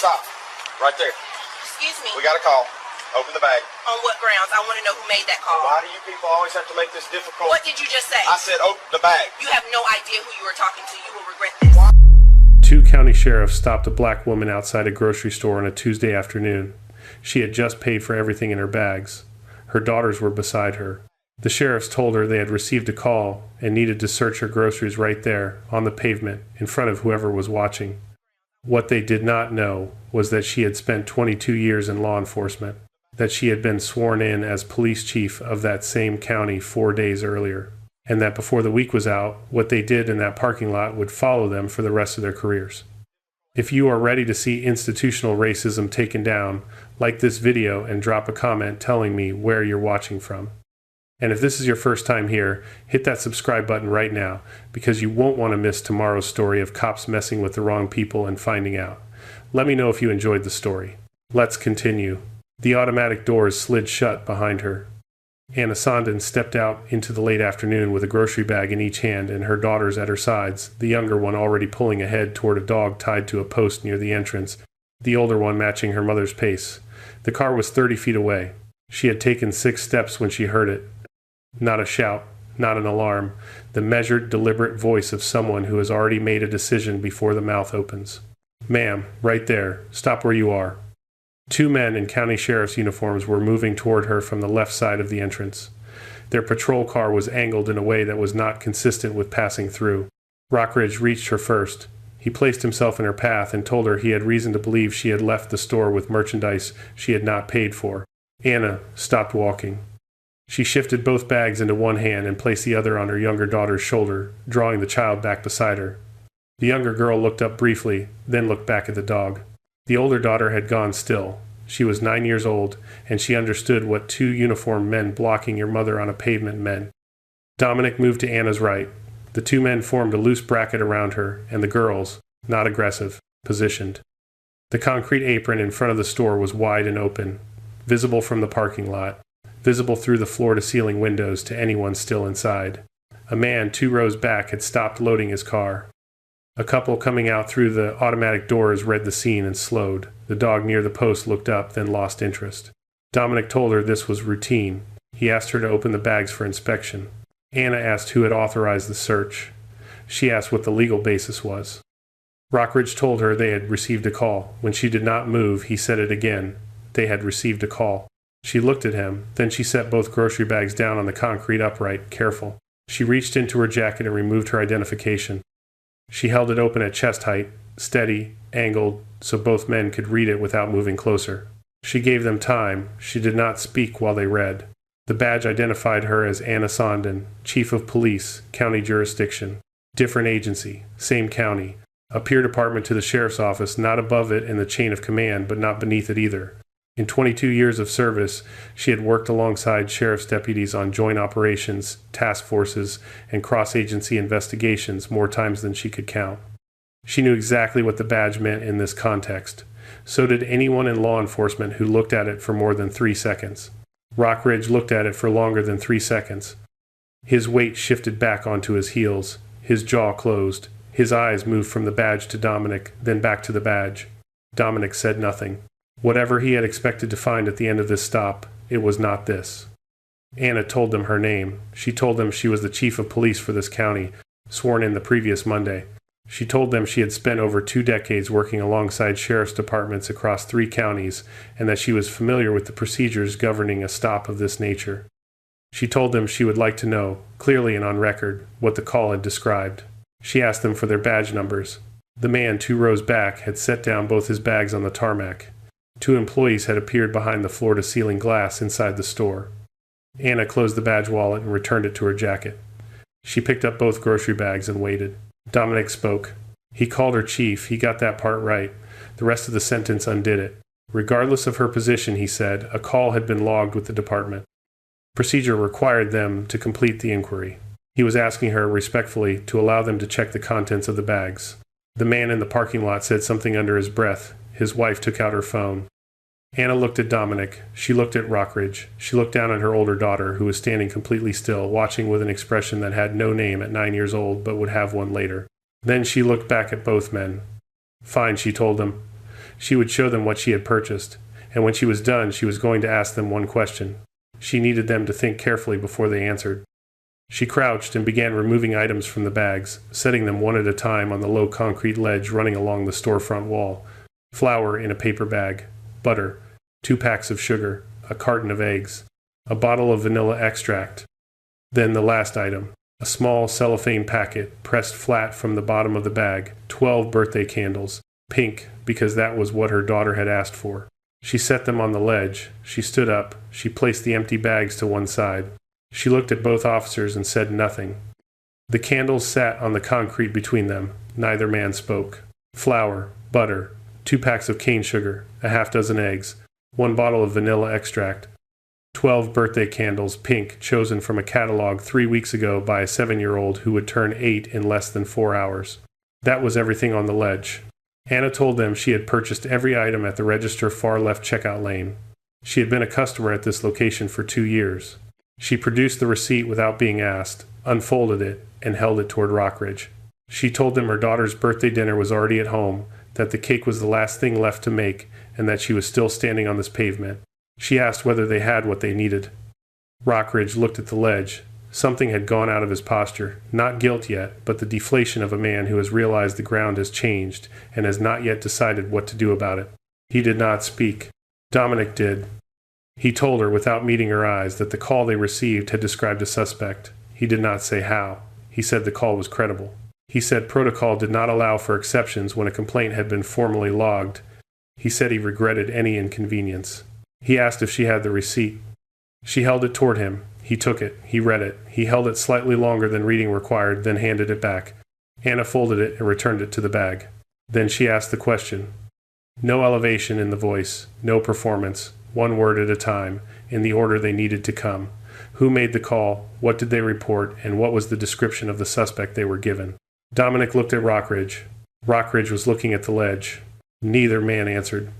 Stop. Right there. Excuse me. We got a call. Open the bag. On what grounds? I want to know who made that call. Why do you people always have to make this difficult? What did you just say? I said open the bag. You have no idea who you were talking to. You will regret this. Two county sheriffs stopped a black woman outside a grocery store on a Tuesday afternoon. She had just paid for everything in her bags. Her daughters were beside her. The sheriffs told her they had received a call and needed to search her groceries right there, on the pavement, in front of whoever was watching. What they did not know was that she had spent 22 years in law enforcement, that she had been sworn in as police chief of that same county 4 days earlier, and that before the week was out, what they did in that parking lot would follow them for the rest of their careers. If you are ready to see institutional racism taken down, like this video and drop a comment telling me where you're watching from. And if this is your first time here, hit that subscribe button right now, because you won't want to miss tomorrow's story of cops messing with the wrong people and finding out. Let me know if you enjoyed the story. Let's continue. The automatic doors slid shut behind her. Anna Sondin stepped out into the late afternoon with a grocery bag in each hand and her daughters at her sides, the younger one already pulling ahead toward a dog tied to a post near the entrance, the older one matching her mother's pace. The car was 30 feet away. She had taken 6 steps when she heard it. Not a shout, not an alarm, the measured, deliberate voice of someone who has already made a decision before the mouth opens. "Ma'am, right there. Stop where you are." 2 men in county sheriff's uniforms were moving toward her from the left side of the entrance. Their patrol car was angled in a way that was not consistent with passing through. Rockridge reached her first. He placed himself in her path and told her he had reason to believe she had left the store with merchandise she had not paid for. Anna stopped walking. She shifted both bags into one hand and placed the other on her younger daughter's shoulder, drawing the child back beside her. The younger girl looked up briefly, then looked back at the dog. The older daughter had gone still. She was 9 years old, and she understood what 2 uniformed men blocking your mother on a pavement meant. Dominic moved to Anna's right. The 2 men formed a loose bracket around her, and the girls, not aggressive, positioned. The concrete apron in front of the store was wide and open, visible from the parking lot, visible through the floor-to-ceiling windows to anyone still inside. A man 2 rows back had stopped loading his car. A couple coming out through the automatic doors read the scene and slowed. The dog near the post looked up, then lost interest. Dominic told her this was routine. He asked her to open the bags for inspection. Anna asked who had authorized the search. She asked what the legal basis was. Rockridge told her they had received a call. When she did not move, he said it again. They had received a call. She looked at him, then she set both grocery bags down on the concrete upright, careful. She reached into her jacket and removed her identification. She held it open at chest height, steady, angled, so both men could read it without moving closer. She gave them time. She did not speak while they read. The badge identified her as Anna Sondin, Chief of Police, County Jurisdiction. Different agency, same county. A peer department to the sheriff's office, not above it in the chain of command, but not beneath it either. In 22 years of service, she had worked alongside sheriff's deputies on joint operations, task forces, and cross-agency investigations more times than she could count. She knew exactly what the badge meant in this context. So did anyone in law enforcement who looked at it for more than 3 seconds. Rockridge looked at it for longer than 3 seconds. His weight shifted back onto his heels. His jaw closed. His eyes moved from the badge to Dominic, then back to the badge. Dominic said nothing. Whatever he had expected to find at the end of this stop, it was not this. Anna told them her name. She told them she was the chief of police for this county, sworn in the previous Monday. She told them she had spent over 2 decades working alongside sheriff's departments across 3 counties, and that she was familiar with the procedures governing a stop of this nature. She told them she would like to know, clearly and on record, what the call had described. She asked them for their badge numbers. The man 2 rows back had set down both his bags on the tarmac. 2 employees had appeared behind the floor-to-ceiling glass inside the store. Anna closed the badge wallet and returned it to her jacket. She picked up both grocery bags and waited. Dominic spoke. He called her chief. He got that part right. The rest of the sentence undid it. Regardless of her position, he said, a call had been logged with the department. Procedure required them to complete the inquiry. He was asking her respectfully to allow them to check the contents of the bags. The man in the parking lot said something under his breath. His wife took out her phone. Anna looked at Dominic. She looked at Rockridge. She looked down at her older daughter, who was standing completely still, watching with an expression that had no name at 9 years old, but would have one later. Then she looked back at both men. Fine, she told them. She would show them what she had purchased, and when she was done, she was going to ask them one question. She needed them to think carefully before they answered. She crouched and began removing items from the bags, setting them one at a time on the low concrete ledge running along the storefront wall. Flour in a paper bag, butter, 2 packs of sugar, a carton of eggs, a bottle of vanilla extract. Then the last item, a small cellophane packet pressed flat from the bottom of the bag, 12 birthday candles, pink because that was what her daughter had asked for. She set them on the ledge. She stood up. She placed the empty bags to one side. She looked at both officers and said nothing. The candles sat on the concrete between them. Neither man spoke. Flour, butter, 2 packs of cane sugar, a half-dozen eggs, 1 bottle of vanilla extract, 12 birthday candles, pink, chosen from a catalog 3 weeks ago by a 7-year-old who would turn 8 in less than 4 hours. That was everything on the ledge. Anna told them she had purchased every item at the register far left checkout lane. She had been a customer at this location for 2 years. She produced the receipt without being asked, unfolded it, and held it toward Rockridge. She told them her daughter's birthday dinner was already at home, that the cake was the last thing left to make, and that she was still standing on this pavement. She asked whether they had what they needed. Rockridge looked at the ledge. Something had gone out of his posture. Not guilt yet, but the deflation of a man who has realized the ground has changed and has not yet decided what to do about it. He did not speak. Dominic did. He told her, without meeting her eyes, that the call they received had described a suspect. He did not say how. He said the call was credible. He said protocol did not allow for exceptions when a complaint had been formally logged. He said he regretted any inconvenience. He asked if she had the receipt. She held it toward him. He took it. He read it. He held it slightly longer than reading required, then handed it back. Anna folded it and returned it to the bag. Then she asked the question. No elevation in the voice, no performance, 1 word at a time, in the order they needed to come. Who made the call? What did they report? And what was the description of the suspect they were given? Dominic looked at Rockridge. Rockridge was looking at the ledge. Neither man answered.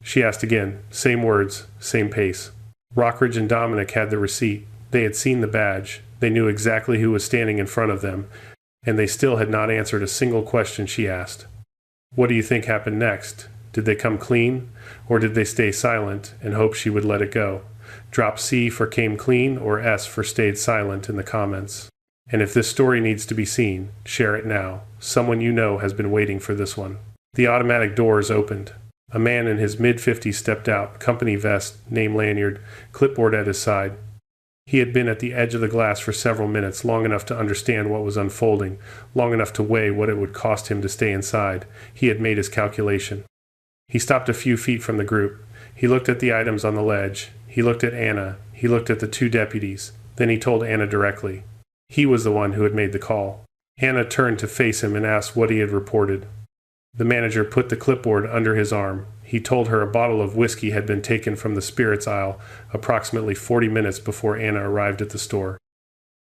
She asked again. Same words, same pace. Rockridge and Dominic had the receipt. They had seen the badge. They knew exactly who was standing in front of them, and they still had not answered a single question she asked. What do you think happened next? Did they come clean, or did they stay silent and hope she would let it go? Drop C for came clean or S for stayed silent in the comments. And if this story needs to be seen, share it now. Someone you know has been waiting for this one. The automatic doors opened. A man in his mid-50s stepped out, company vest, name lanyard, clipboard at his side. He had been at the edge of the glass for several minutes, long enough to understand what was unfolding, long enough to weigh what it would cost him to stay inside. He had made his calculation. He stopped a few feet from the group. He looked at the items on the ledge. He looked at Anna. He looked at the 2 deputies. Then he told Anna directly. He was the one who had made the call. Anna turned to face him and asked what he had reported. The manager put the clipboard under his arm. He told her a bottle of whiskey had been taken from the spirits aisle approximately 40 minutes before Anna arrived at the store.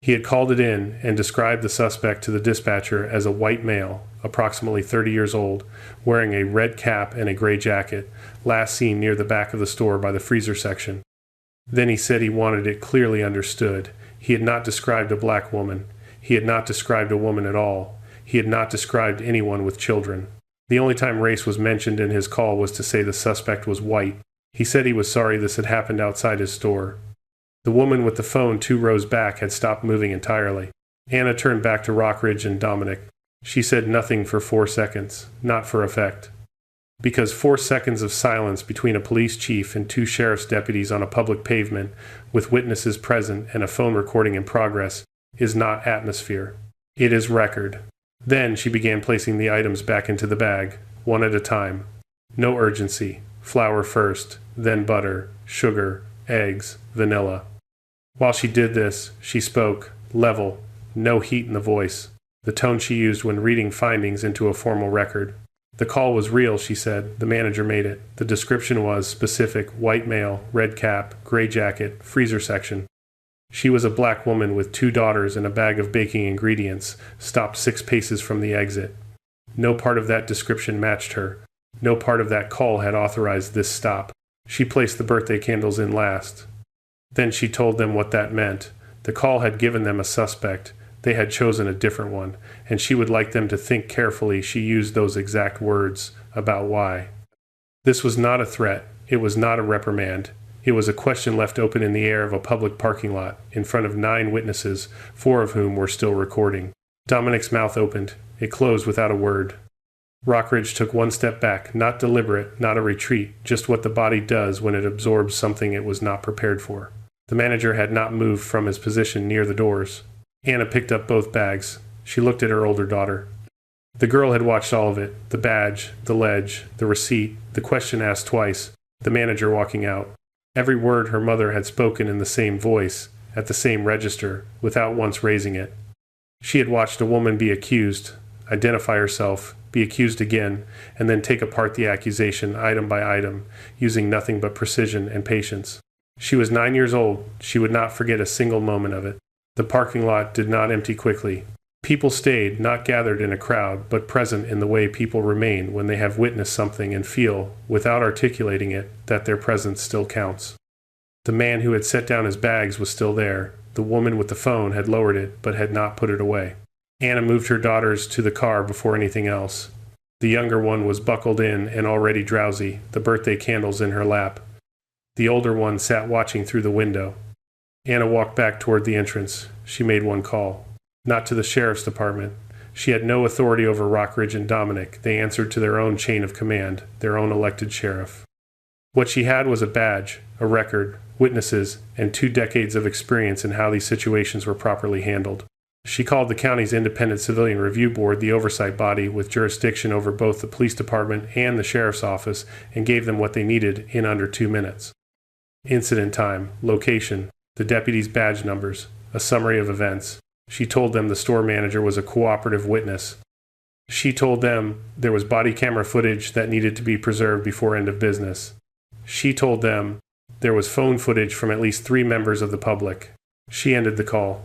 He had called it in and described the suspect to the dispatcher as a white male, approximately 30 years old, wearing a red cap and a gray jacket, last seen near the back of the store by the freezer section. Then he said he wanted it clearly understood. He had not described a black woman. He had not described a woman at all. He had not described anyone with children. The only time race was mentioned in his call was to say the suspect was white. He said he was sorry this had happened outside his store. The woman with the phone 2 rows back had stopped moving entirely. Anna turned back to Rockridge and Dominic. She said nothing for 4 seconds, not for effect. Because 4 seconds of silence between a police chief and 2 sheriff's deputies on a public pavement, with witnesses present and a phone recording in progress, is not atmosphere. It is record. Then she began placing the items back into the bag, one at a time. No urgency. Flour first, then butter, sugar, eggs, vanilla. While she did this, she spoke, level, no heat in the voice, the tone she used when reading findings into a formal record. The call was real, she said. The manager made it. The description was specific, white male, red cap, gray jacket, freezer section. She was a black woman with 2 daughters and a bag of baking ingredients, stopped 6 paces from the exit. No part of that description matched her. No part of that call had authorized this stop. She placed the birthday candles in last. Then she told them what that meant. The call had given them a suspect. They had chosen a different one, and she would like them to think carefully she used those exact words about why. This was not a threat. It was not a reprimand. It was a question left open in the air of a public parking lot, in front of 9 witnesses, 4 of whom were still recording. Dominic's mouth opened. It closed without a word. Rockridge took one step back, not deliberate, not a retreat, just what the body does when it absorbs something it was not prepared for. The manager had not moved from his position near the doors. Anna picked up both bags. She looked at her older daughter. The girl had watched all of it, the badge, the ledge, the receipt, the question asked twice, the manager walking out. Every word her mother had spoken in the same voice, at the same register, without once raising it. She had watched a woman be accused, identify herself, be accused again, and then take apart the accusation item by item, using nothing but precision and patience. She was 9 years old. She would not forget a single moment of it. The parking lot did not empty quickly. People stayed, not gathered in a crowd, but present in the way people remain when they have witnessed something and feel, without articulating it, that their presence still counts. The man who had set down his bags was still there. The woman with the phone had lowered it, but had not put it away. Anna moved her daughters to the car before anything else. The younger one was buckled in and already drowsy, the birthday candles in her lap. The older one sat watching through the window. Anna walked back toward the entrance. She made one call. Not to the sheriff's department. She had no authority over Rockridge and Dominic. They answered to their own chain of command, their own elected sheriff. What she had was a badge, a record, witnesses, and 2 decades of experience in how these situations were properly handled. She called the county's Independent Civilian Review Board the oversight body with jurisdiction over both the police department and the sheriff's office and gave them what they needed in under 2 minutes. Incident time, location, the deputies' badge numbers, a summary of events. She told them the store manager was a cooperative witness. She told them there was body camera footage that needed to be preserved before end of business. She told them there was phone footage from at least 3 members of the public. She ended the call.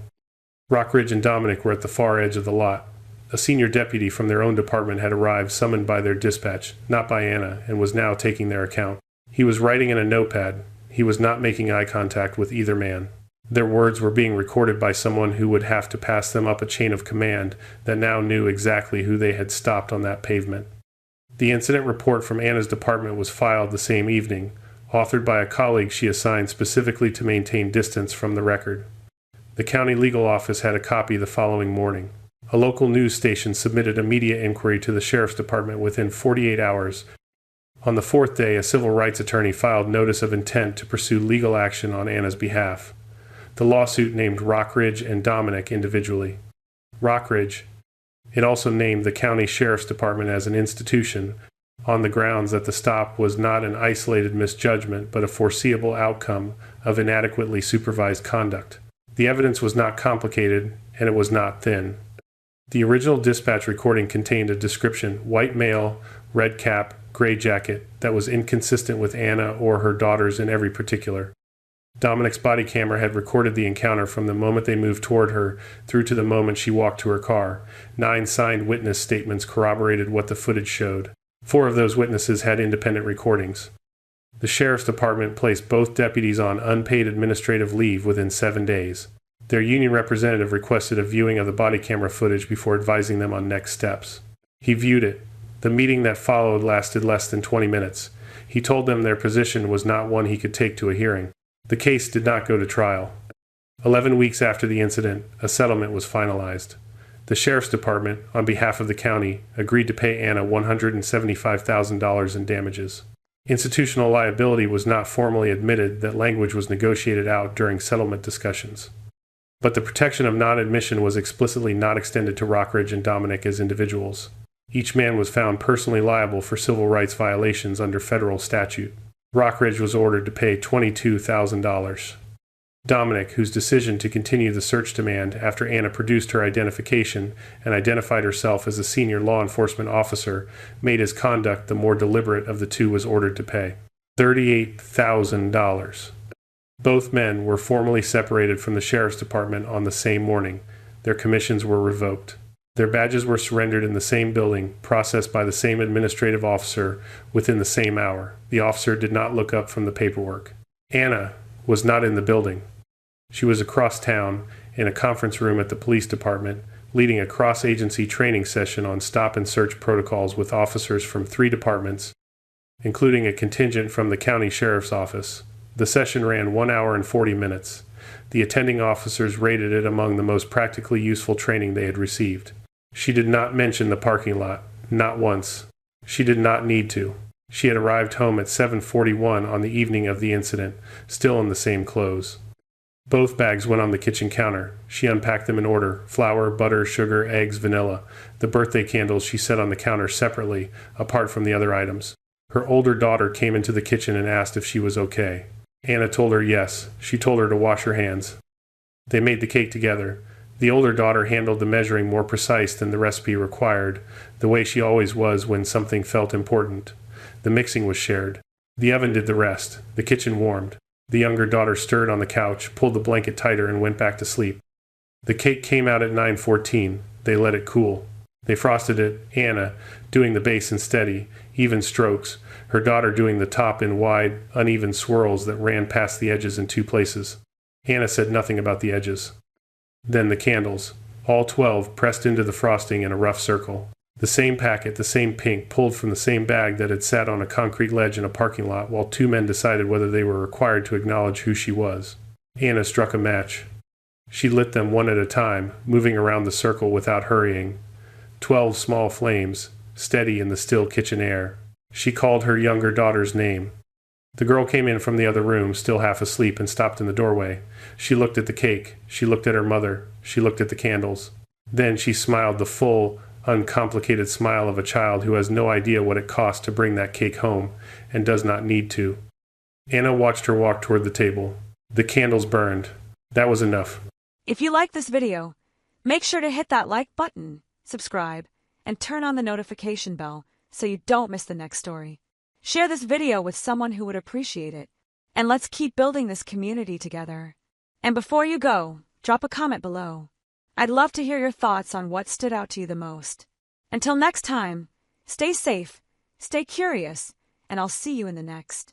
Rockridge and Dominic were at the far edge of the lot. A senior deputy from their own department had arrived, summoned by their dispatch, not by Anna, and was now taking their account. He was writing in a notepad. He was not making eye contact with either man. Their words were being recorded by someone who would have to pass them up a chain of command that now knew exactly who they had stopped on that pavement. The incident report from Anna's department was filed the same evening, authored by a colleague she assigned specifically to maintain distance from the record. The county legal office had a copy the following morning. A local news station submitted a media inquiry to the sheriff's department within 48 hours. On the 4th day, a civil rights attorney filed notice of intent to pursue legal action on Anna's behalf. The lawsuit named Rockridge and Dominic individually. Rockridge. It also named the county sheriff's department as an institution, on the grounds that the stop was not an isolated misjudgment but a foreseeable outcome of inadequately supervised conduct. The evidence was not complicated, and it was not thin. The original dispatch recording contained a description, white male, red cap, gray jacket, that was inconsistent with Anna or her daughters in every particular. Dominic's body camera had recorded the encounter from the moment they moved toward her through to the moment she walked to her car. 9 signed witness statements corroborated what the footage showed. 4 of those witnesses had independent recordings. The sheriff's department placed both deputies on unpaid administrative leave within 7 days. Their union representative requested a viewing of the body camera footage before advising them on next steps. He viewed it. The meeting that followed lasted less than 20 minutes. He told them their position was not one he could take to a hearing. The case did not go to trial. 11 weeks after the incident, a settlement was finalized. The sheriff's department, on behalf of the county, agreed to pay Anna $175,000 in damages. Institutional liability was not formally admitted. That language was negotiated out during settlement discussions. But the protection of non-admission was explicitly not extended to Rockridge and Dominic as individuals. Each man was found personally liable for civil rights violations under federal statute. Rockridge was ordered to pay $22,000. Dominic, whose decision to continue the search demand after Anna produced her identification and identified herself as a senior law enforcement officer, made his conduct the more deliberate of the two, was ordered to pay $38,000. Both men were formally separated from the sheriff's department on the same morning. Their commissions were revoked. Their badges were surrendered in the same building, processed by the same administrative officer within the same hour. The officer did not look up from the paperwork. Anna was not in the building. She was across town in a conference room at the police department, leading a cross-agency training session on stop and search protocols with officers from 3 departments, including a contingent from the county sheriff's office. The session ran 1 hour and 40 minutes. The attending officers rated it among the most practically useful training they had received. She did not mention the parking lot, not once. She did not need to. She had arrived home at 7:41 on the evening of the incident, still in the same clothes. Both bags went on the kitchen counter. She unpacked them in order: flour, butter, sugar, eggs, vanilla. The birthday candles she set on the counter separately, apart from the other items. Her older daughter came into the kitchen and asked if she was okay. Anna told her yes. She told her to wash her hands. They made the cake together. The older daughter handled the measuring more precise than the recipe required, the way she always was when something felt important. The mixing was shared. The oven did the rest. The kitchen warmed. The younger daughter stirred on the couch, pulled the blanket tighter, and went back to sleep. The cake came out at 9:14. They let it cool. They frosted it, Anna doing the base in steady, even strokes, her daughter doing the top in wide, uneven swirls that ran past the edges in 2 places. Anna said nothing about the edges. Then the candles, all 12 pressed into the frosting in a rough circle. The same packet, the same pink, pulled from the same bag that had sat on a concrete ledge in a parking lot while 2 men decided whether they were required to acknowledge who she was. Anna struck a match. She lit them one at a time, moving around the circle without hurrying. 12 small flames, steady in the still kitchen air. She called her younger daughter's name. The girl came in from the other room, still half asleep, and stopped in the doorway. She looked at the cake. She looked at her mother. She looked at the candles. Then she smiled the full, uncomplicated smile of a child who has no idea what it costs to bring that cake home and does not need to. Anna watched her walk toward the table. The candles burned. That was enough. If you like this video, make sure to hit that like button, subscribe, and turn on the notification bell so you don't miss the next story. Share this video with someone who would appreciate it, and let's keep building this community together. And before you go, drop a comment below. I'd love to hear your thoughts on what stood out to you the most. Until next time, stay safe, stay curious, and I'll see you in the next.